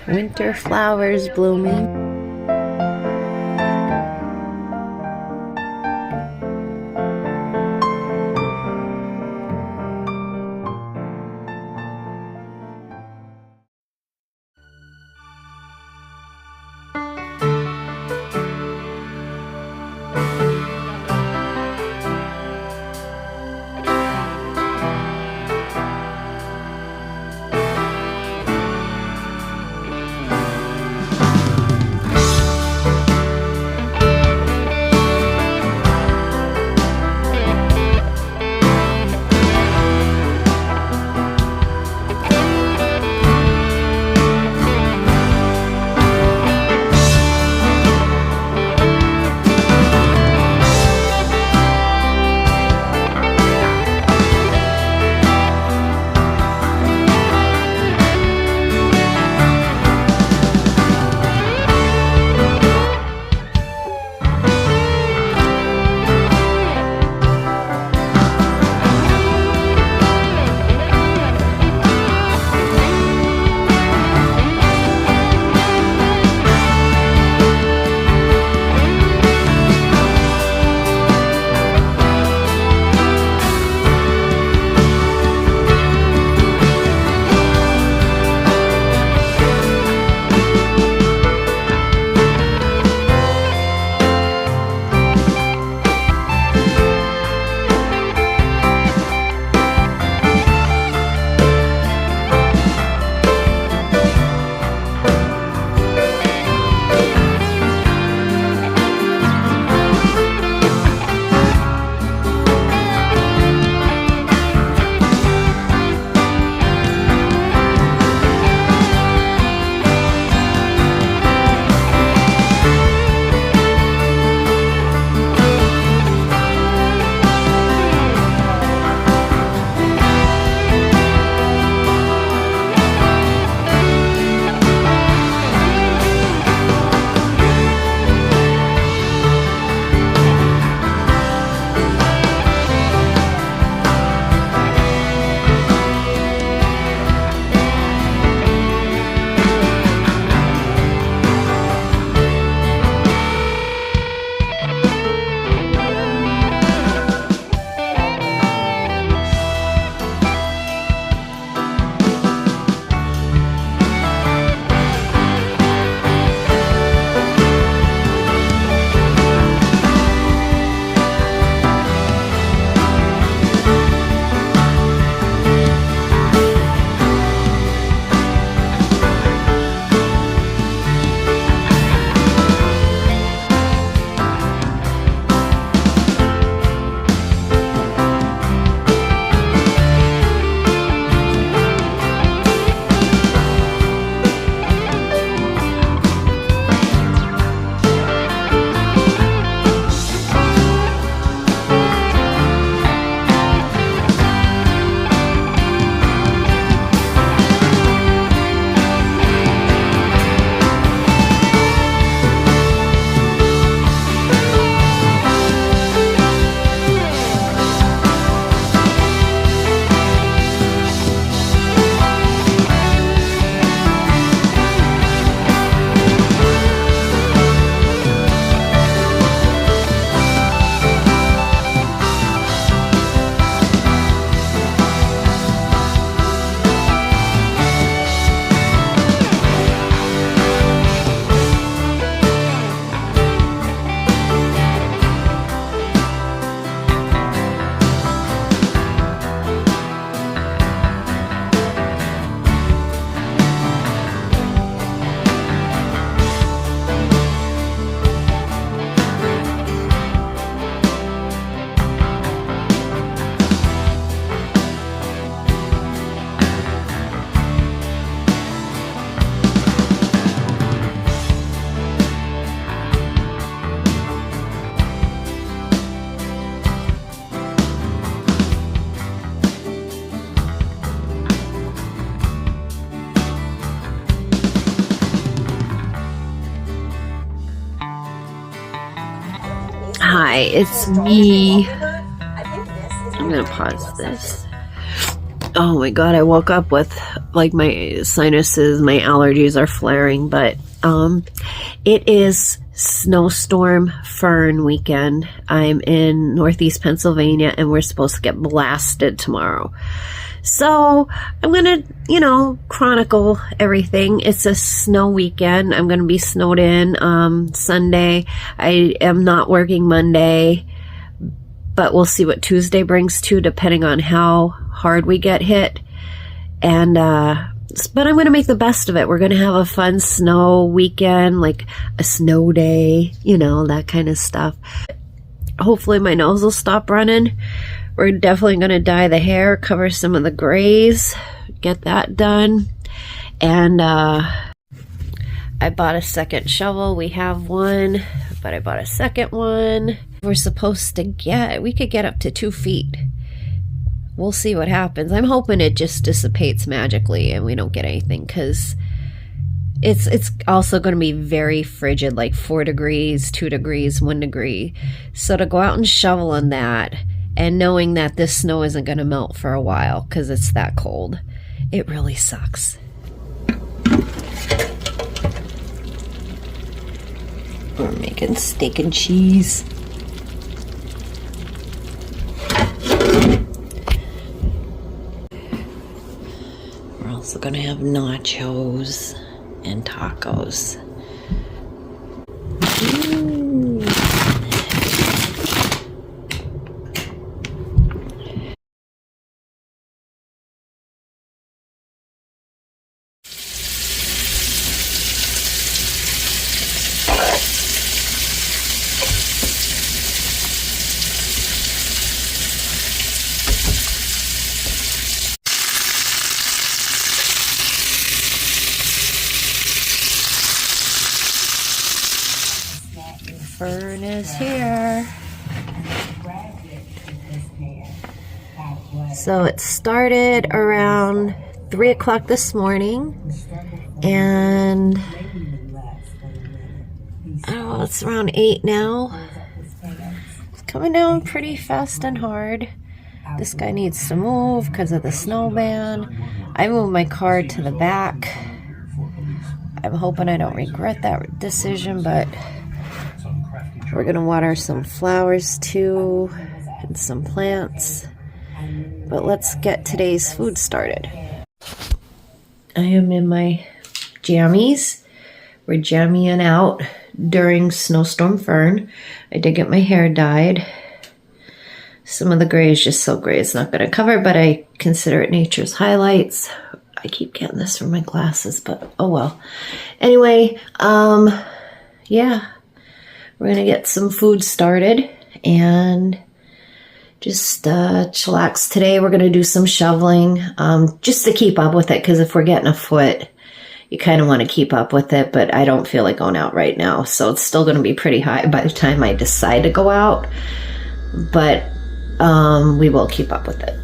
Winter flowers blooming. Hi, it's me. I'm gonna pause this. Oh my god, I woke up with like my sinuses, my allergies are flaring, but it is Snowstorm Fern weekend. I'm in Northeast Pennsylvania and we're supposed to get blasted tomorrow. So I'm gonna, chronicle everything. It's a snow weekend. I'm gonna be snowed in Sunday. I am not working Monday, but we'll see what Tuesday brings too, depending on how hard we get hit. And but I'm gonna make the best of it. We're gonna have a fun snow weekend, like a snow day, that kind of stuff. Hopefully my nose will stop running. We're definitely gonna dye the hair, cover some of the grays, get that done. And I bought a second shovel. We have one, but I bought a second one. We're supposed to we could get up to 2 feet. We'll see what happens. I'm hoping it just dissipates magically and we don't get anything, because it's also going to be very frigid, like 4 degrees, 2 degrees, 1 degree. So to go out and shovel on that, and knowing that this snow isn't going to melt for a while because it's that cold, it really sucks. We're making steak and cheese. We're also gonna have nachos and tacos. Ooh. Fern is here. So it started around 3 o'clock this morning, and I don't know, it's around 8 now. It's coming down pretty fast and hard. This guy needs to move because of the snow ban. I moved my car to the back. I'm hoping I don't regret that decision, but we're gonna water some flowers too, and some plants. But let's get today's food started. I am in my jammies. We're jammying out during Snowstorm Fern. I did get my hair dyed. Some of the gray is just so gray it's not gonna cover, but I consider it nature's highlights. I keep getting this from my glasses, but oh well. Anyway, yeah. We're gonna get some food started and just chillax today. We're gonna do some shoveling just to keep up with it, because if we're getting a foot, you kind of want to keep up with it, but I don't feel like going out right now. So it's still gonna be pretty high by the time I decide to go out, but we will keep up with it,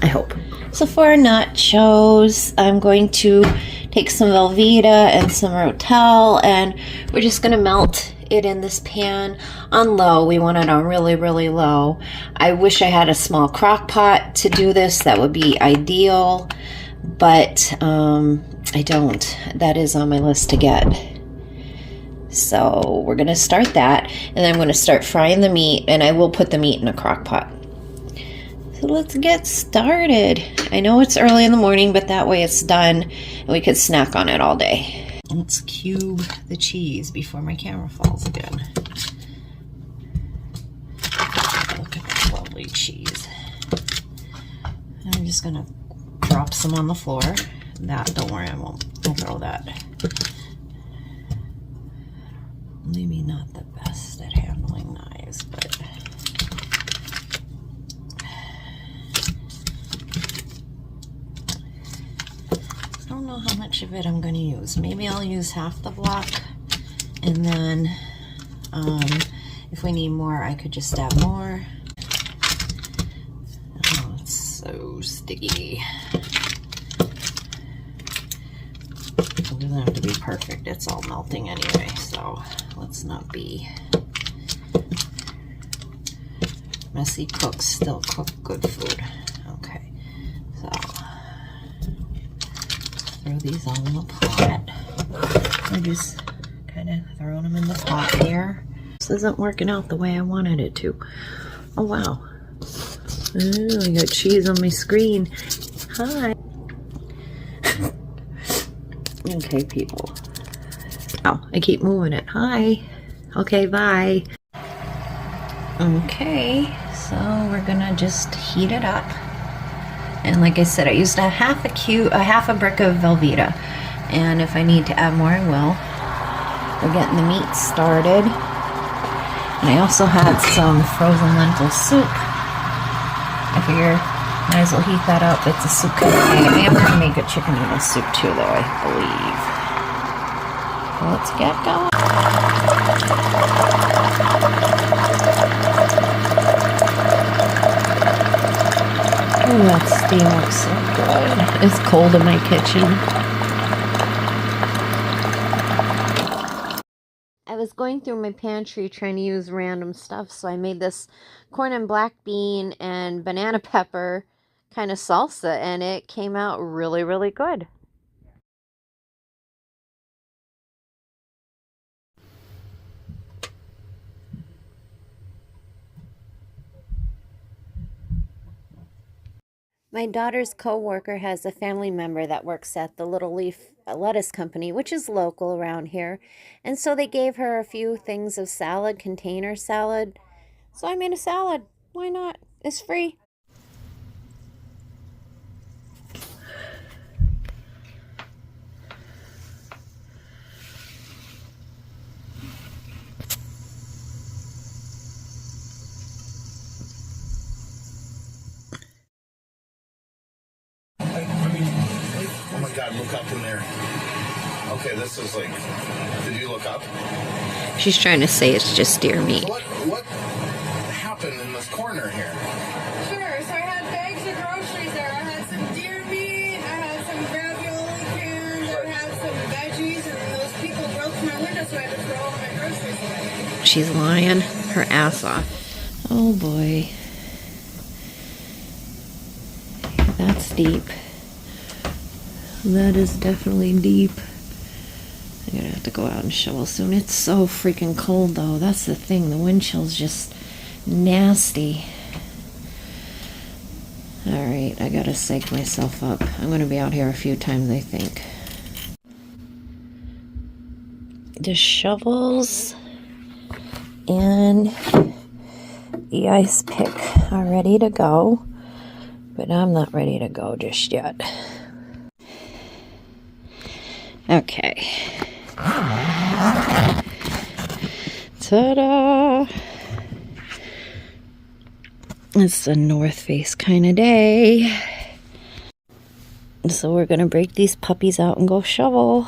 I hope. So for our nachos, I'm going to take some Velveeta and some Rotel, and we're just gonna melt it in this pan on low. We want it on really, really low. I wish I had a small crock pot to do this. That would be ideal, but I don't. That is on my list to get. So we're gonna start that, and then I'm gonna start frying the meat, and I will put the meat in a crock pot. So let's get started. I know it's early in the morning, but that way it's done and we could snack on it all day. Let's cube the cheese before my camera falls again. Look at that lovely cheese. I'm just gonna drop some on the floor. Don't worry, I'll throw that. Maybe not the best at handling knives, but I don't know how much of it I'm going to use. Maybe I'll use half the block, and then if we need more, I could just add more. Oh, it's so sticky. It doesn't have to be perfect. It's all melting anyway, so let's not be messy. Cooks still cook good food. Okay, so throw these all in the pot. I'm just kind of throwing them in the pot here. This isn't working out the way I wanted it to. Oh, wow. Oh, I got cheese on my screen. Hi. Okay, people. Oh, I keep moving it. Hi. Okay, bye. Okay, so we're gonna just heat it up. And like I said, I used a half a brick of Velveeta. And if I need to add more, I will. We're getting the meat started. And I also had some frozen lentil soup. I figure might as well heat that up. It's a soup kind of thing. I am gonna make a chicken noodle soup too, though, I believe. Let's get going. Oh, that steam looks so good. It's cold in my kitchen. I was going through my pantry trying to use random stuff, so I made this corn and black bean and banana pepper kind of salsa, and it came out really, really good. My daughter's co-worker has a family member that works at the Little Leaf Lettuce Company, which is local around here. And so they gave her a few things of salad, container salad. So I made a salad. Why not? It's free. Oh my God, look up in there. Okay, this is like, did you look up? She's trying to say it's just deer meat. So what happened in this corner here? Sure, so I had bags of groceries there. I had some deer meat, I had some ravioli cans, I had some veggies, and those people broke my window, so I had to throw all my groceries away. She's lying her ass off. Oh boy. That's deep. That is definitely deep. I'm gonna have to go out and shovel soon. It's so freaking cold though. That's the thing. The wind chill's just nasty. Alright, I gotta psych myself up. I'm gonna be out here a few times, I think. The shovels and the ice pick are ready to go, but I'm not ready to go just yet. Okay. Ta-da! It's a north face kind of day. So we're gonna break these puppies out and go shovel.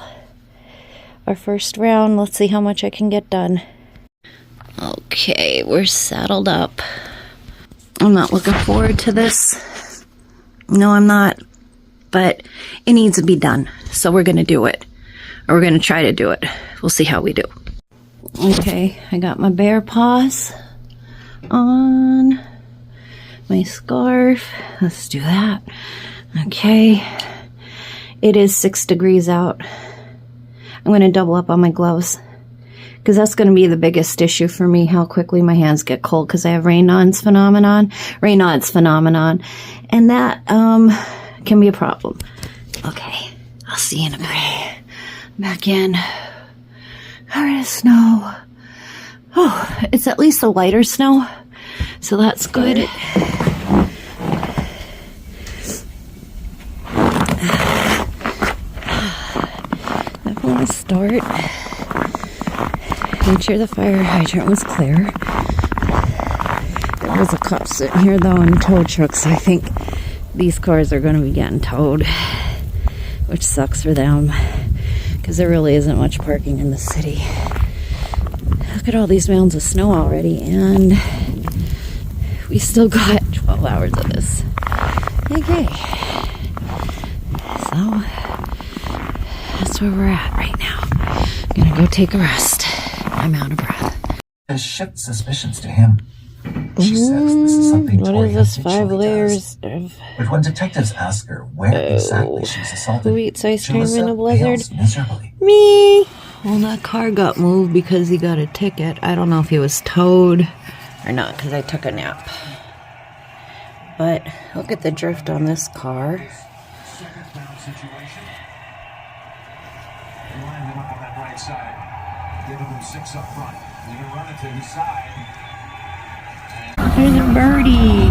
Our first round. Let's see how much I can get done. Okay, we're saddled up. I'm not looking forward to this. No, I'm not. But it needs to be done. So we're going to do it. Or we're going to try to do it. We'll see how we do. Okay, I got my bear paws on. My scarf. Let's do that. Okay. It is 6 degrees out. I'm going to double up on my gloves. Because that's going to be the biggest issue for me, how quickly my hands get cold. Because I have Raynaud's phenomenon. And that, can be a problem. Okay, I'll see you in a bit. Back in. Alright, snow. Oh, it's at least a lighter snow, so that's good. I'm gonna start. Made sure the fire hydrant was clear. There was a cop sitting here though in tow trucks, so I think these cars are going to be getting towed, which sucks for them because there really isn't much parking in the city. Look at all these mounds of snow already, and we still got 12 hours of this. Okay, so that's where we're at right now. I'm gonna go take a rest. I'm out of breath. Has shipped suspicions to him. She says this is something What Tori is this? 5 habitually layers does. of... But when detectives ask her where exactly she's assaulted, Who eats ice cream Jalissa in a blizzard? fails miserably. Me! Well, that car got moved because he got a ticket. I don't know if he was towed or not because I took a nap. But look at the drift on this car. There's a birdie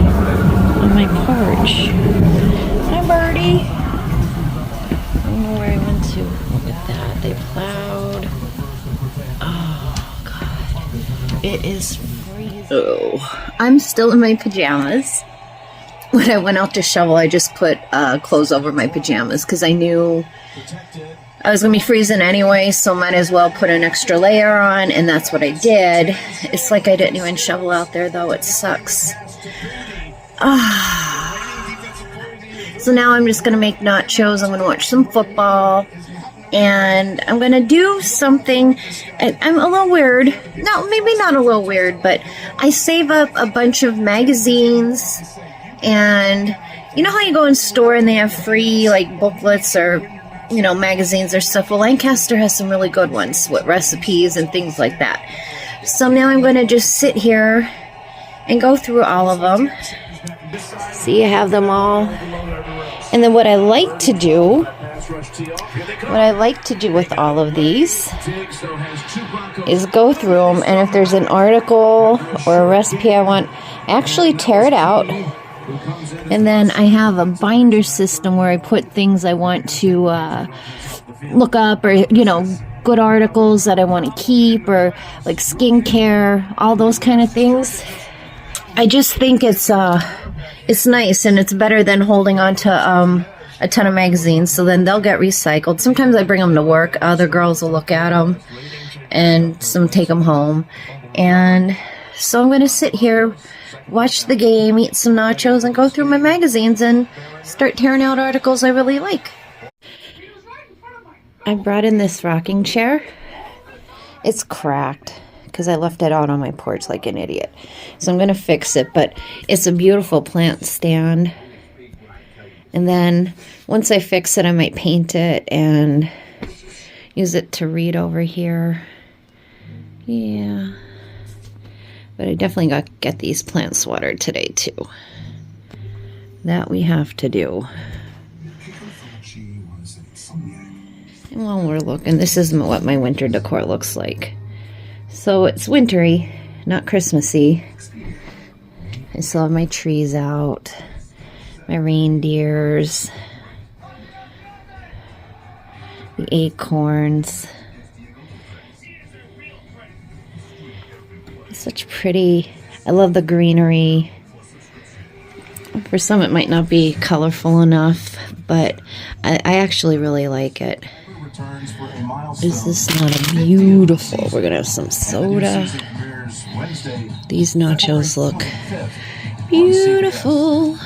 on my porch. Hi, birdie. I don't know where I went to. Look at that. They plowed. Oh, God. It is freezing. Oh, I'm still in my pajamas. When I went out to shovel, I just put clothes over my pajamas because I knew I was going to be freezing anyway, so might as well put an extra layer on, and that's what I did. It's like I didn't even shovel out there, though. It sucks. So now I'm just going to make nachos. I'm going to watch some football, and I'm going to do something. I'm a little weird. No, maybe not a little weird, but I save up a bunch of magazines, and you know how you go in store and they have free, like, booklets or, you know, magazines or stuff? Well, Lancaster has some really good ones with recipes and things like that. So now I'm going to just sit here and go through all of them. See, I have them all. And then what I like to do with all of these is go through them, and if there's an article or a recipe I want, actually tear it out. And then I have a binder system where I put things I want to look up, or, you know, good articles that I want to keep, or like skincare, all those kind of things. I just think it's nice, and it's better than holding on to a ton of magazines. So then they'll get recycled. Sometimes I bring them to work. Other girls will look at them, and some take them home. And so I'm going to sit here, watch the game, eat some nachos, and go through my magazines and start tearing out articles I really like. I brought in this rocking chair. It's cracked because I left it out on my porch like an idiot. So I'm going to fix it, but it's a beautiful plant stand. And then once I fix it, I might paint it and use it to read over here. Yeah. But I definitely got to get these plants watered today, too. That we have to do. And while we're looking, this is what my winter decor looks like. So it's wintry, not Christmassy. I still have my trees out, my reindeers, the acorns. Such pretty, I love the greenery. For some it might not be colorful enough, but I actually really like it. Is this not a beautiful? We're gonna have some soda. These nachos look beautiful.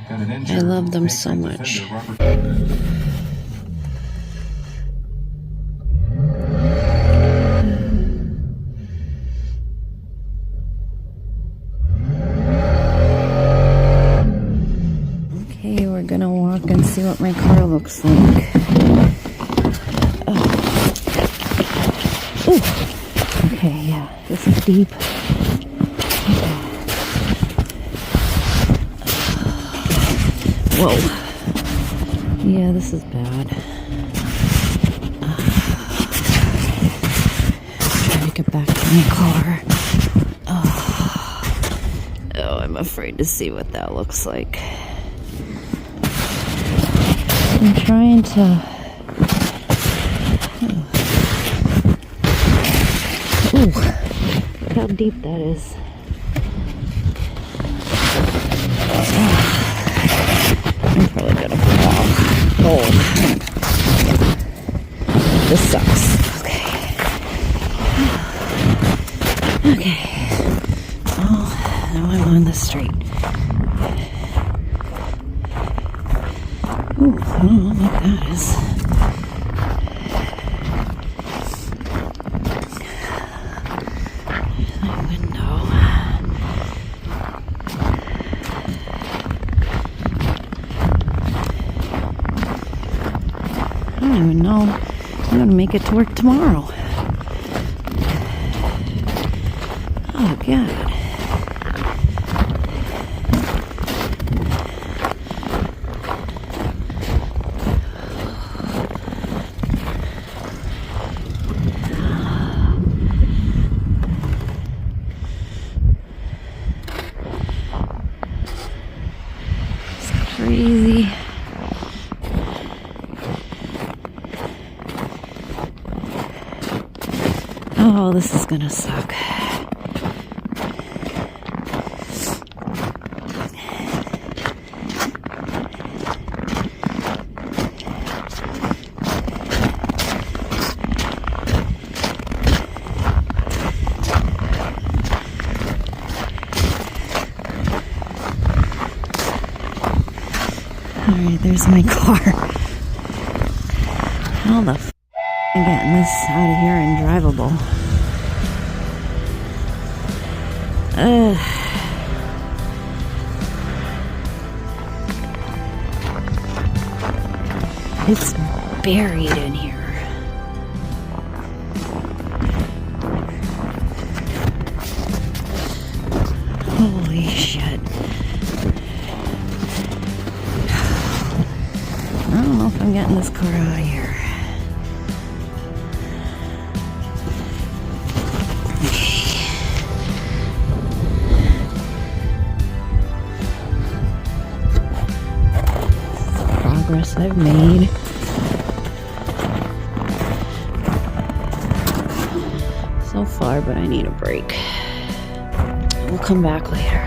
I love them so much. We're gonna walk and see what my car looks like. Oh. Ooh. Okay, yeah, this is deep. Whoa. Yeah, this is bad. Trying to get back to my car. Oh, I'm afraid to see what that looks like. I'm trying to... Ooh, look how deep that is. I'm probably gonna fall. Oh, yeah. This sucks. Okay. Okay. Oh, now I'm on the street. Ooh, I don't know what that is. There's my window. how I'm gonna make it to work tomorrow. Oh God. Crazy. Oh, this is gonna suck. Alright, there's my car. How the f am I getting this out of here and drivable? It's buried in here. Holy shit. I don't know if I'm getting this car out of here. Progress I've made. So far, but I need a break. We'll come back later.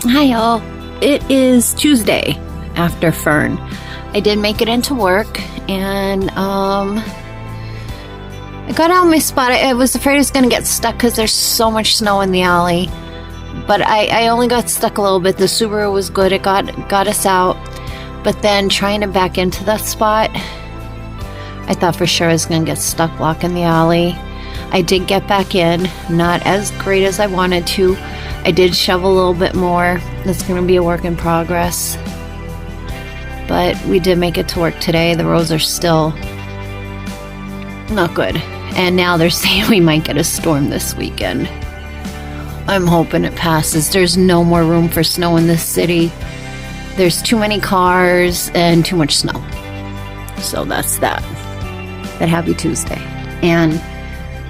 Hi y'all, it is Tuesday after Fern. I did make it into work and I got out my spot. I was afraid I was going to get stuck because there's so much snow in the alley, but I only got stuck a little bit. The Subaru was good, it got us out, but then trying to back into that spot, I thought for sure I was going to get stuck blocking the alley. I did get back in, not as great as I wanted to. I did shovel a little bit more. That's going to be a work in progress. But we did make it to work today. The roads are still not good. And now they're saying we might get a storm this weekend. I'm hoping it passes. There's no more room for snow in this city. There's too many cars and too much snow. So that's that. But happy Tuesday. And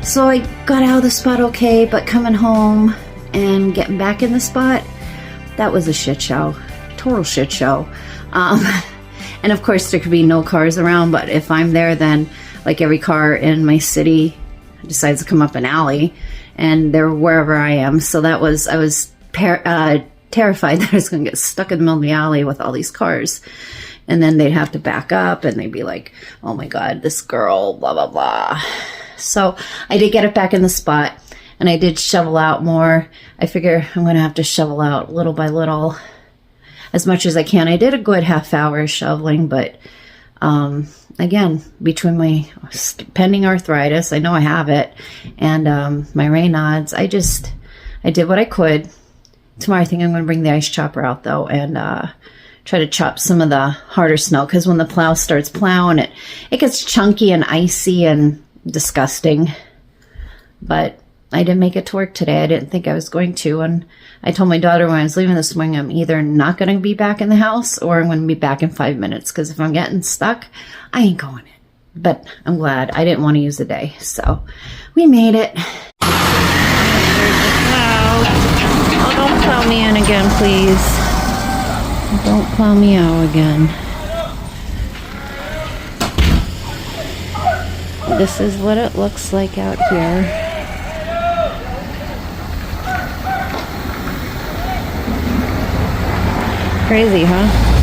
so I got out of the spot okay, but coming home and getting back in the spot, that was a shit show. Total shit show. And of course there could be no cars around, but if I'm there, then like every car in my city decides to come up an alley and they're wherever I am. So I was terrified that I was going to get stuck in the middle of the alley with all these cars. And then they'd have to back up and they'd be like, oh my God, this girl, blah, blah, blah. So I did get it back in the spot. And I did shovel out more. I figure I'm going to have to shovel out little by little as much as I can. I did a good half hour shoveling, but again, between my pending arthritis, I know I have it, and my Raynaud's, I did what I could. Tomorrow I think I'm going to bring the ice chopper out though and try to chop some of the harder snow, because when the plow starts plowing, it gets chunky and icy and disgusting. But I didn't make it to work today. I didn't think I was going to. And I told my daughter when I was leaving this morning, I'm either not going to be back in the house or I'm going to be back in 5 minutes. Because if I'm getting stuck, I ain't going in. But I'm glad. I didn't want to use the day. So we made it. There's the plow. Oh, don't plow me in again, please. Don't plow me out again. This is what it looks like out here. Crazy, huh?